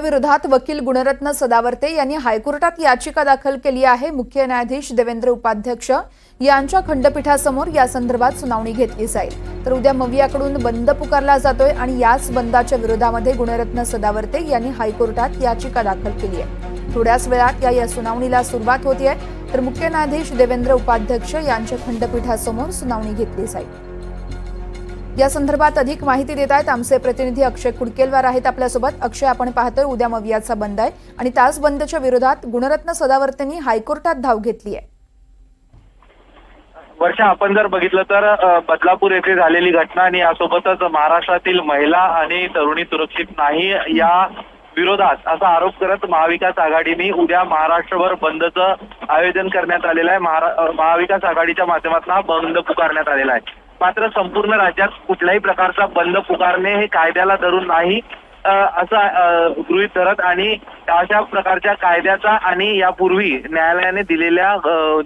विरोधात वकील गुणरत्न सदावर्ते यांनी हायकोर्टात याचिका दाखल केली आहे। मुख्य न्यायाधीश देवेंद्र उपाध्यक्ष यांच्या खंडपीठासमोर या संदर्भात सुनावणी घेतली जाईल। तर उद्या मवियाकडून बंद पुकारला जातोय आणि याच बंदाच्या विरोधामध्ये गुणरत्न सदावर्ते यांनी हायकोर्टात याचिका दाखल केली आहे। थोड्याच वेळात या सुनावणीला सुरुवात होते आहे। तर मुख्य न्यायाधीश देवेंद्र उपाध्यक्ष यांच्या खंडपीठासमोर सुनावणी घेतली जाईल। या संदर्भात अधिक माहिती देत आहेत आमचे प्रतिनिधी अक्षय कुडकेलवार आहेत आपल्यासोबत। अक्षय, आपण पाहतोय उद्या मवियाचा बंद आहे आणि त्याच बंदच्या विरोधात गुणरत्न सदावर्तेंनी हायकोर्टात धाव घेतली आहे। वर्षा, आपण जर बघितलं तर बदलापूर येथे झालेली घटना आणि यासोबतच महाराष्ट्रातील महिला आणि तरुणी सुरक्षित नाही या विरोधात असा आरोप करत महाविकास आघाडीने उद्या महाराष्ट्रभर बंदचं आयोजन करण्यात आलेलं आहे। महाविकास आघाडीच्या माध्यमातून हा बंद पुकारण्यात आलेला आहे। मात्र संपूर्ण राज्यात कुठल्याही प्रकारचा बंद पुकारणे हे कायद्याला धरून नाही असं गृहीत धरत आणि अशा प्रकारच्या कायद्याचा आणि यापूर्वी न्यायालयाने दिलेल्या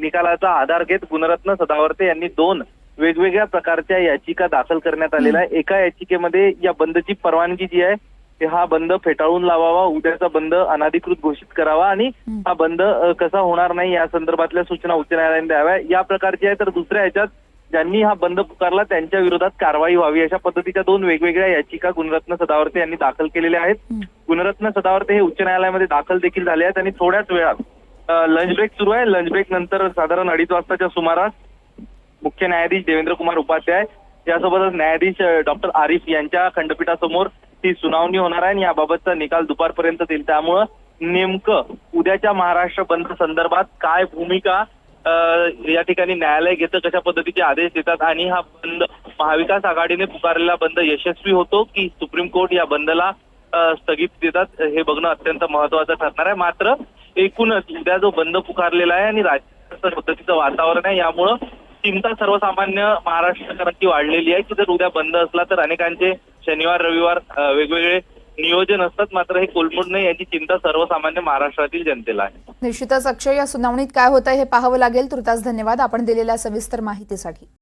निकालाचा आधार घेत गुणरत्न सदावर्ते यांनी 2 वेगवेगळ्या प्रकारच्या याचिका दाखल करण्यात आलेल्या आहे। एका याचिकेमध्ये या बंदची परवानगी जी आहे ते हा बंद फेटाळून लावावा, उद्याचा बंद अनधिकृत घोषित करावा आणि हा बंद कसा होणार नाही या संदर्भातल्या सूचना उच्च न्यायालयाने द्याव्या या प्रकारची आहे। तर दुसऱ्या याच्यात ज्यांनी हा बंद पुकारला त्यांच्या विरोधात कारवाई व्हावी अशा पद्धतीच्या 2 वेगवेगळ्या याचिका गुणरत्न सदावर्ते यांनी दाखल केलेल्या आहेत। गुणरत्न सदावर्ते हे उच्च न्यायालयामध्ये दाखल देखील झाले आहेत आणि थोड्याच वेळात लंच ब्रेक सुरू आहे। लंच ब्रेक नंतर साधारण 2:30 वाजताच्या सुमारास मुख्य न्यायाधीश देवेंद्र कुमार उपाध्याय यासोबतच न्यायाधीश डॉक्टर आरिफ यांच्या खंडपीठासमोर ही सुनावणी होणार आहे आणि याबाबतचा निकाल दुपारपर्यंत देईल। त्यामुळं नेमकं उद्याच्या महाराष्ट्र बंद संदर्भात काय भूमिका या ठिकाणी न्यायालय घेतं, कशा पद्धतीचे आदेश देतात आणि हा बंद महाविकास आघाडीने पुकारलेला बंद यशस्वी होतो की सुप्रीम कोर्ट या बंदला स्थगित देतात हे बघणं अत्यंत महत्वाचं ठरणार आहे। मात्र एकूणच उद्या जो बंद पुकारलेला आहे आणि राज्यात पद्धतीचं वातावरण आहे यामुळं चिंता सर्वसामान्य महाराष्ट्रकरांची वाढलेली आहे की जर उद्या बंद असला तर अनेकांचे शनिवार रविवार वेगवेगळे नियोजन असतात, मात्र हे कोलमडणे याची चिंता सर्वसामान्य महाराष्ट्रातील जनतेला आहे। निश्चितच अक्षय, या सुनावणीत काय होत आहे हे पाहावं लागेल। तुर्तास धन्यवाद आपण दिलेल्या सविस्तर माहितीसाठी।